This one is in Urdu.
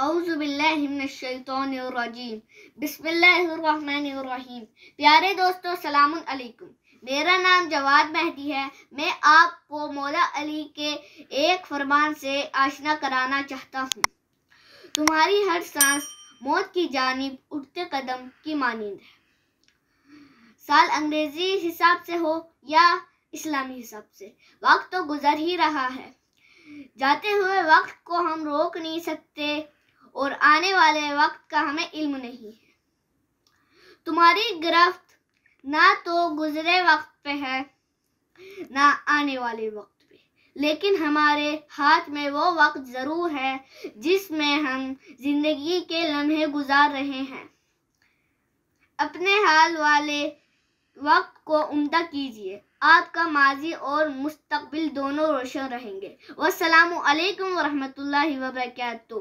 اعوذ باللہ من الشیطان الرجیم بسم اللہ الرحمن الرحیم۔ پیارے دوستو سلام علیکم، میرا نام جواد مہدی ہے۔ میں آپ کو مولا علی کے ایک فرمان سے آشنا کرانا چاہتا ہوں۔ تمہاری ہر سانس موت کی جانب اٹھتے قدم کی مانند ہے۔ سال انگریزی حساب سے ہو یا اسلامی حساب سے، وقت تو گزر ہی رہا ہے۔ جاتے ہوئے وقت کو ہم روک نہیں سکتے اور آنے والے وقت کا ہمیں علم نہیں ہے۔ تمہاری گرفت نہ تو گزرے وقت پہ ہے نہ آنے والے وقت پہ، لیکن ہمارے ہاتھ میں وہ وقت ضرور ہے جس میں ہم زندگی کے لمحے گزار رہے ہیں۔ اپنے حال والے وقت کو عمدہ کیجیے، آپ کا ماضی اور مستقبل دونوں روشن رہیں گے۔ والسلام علیکم ورحمۃ اللہ وبرکاتہ۔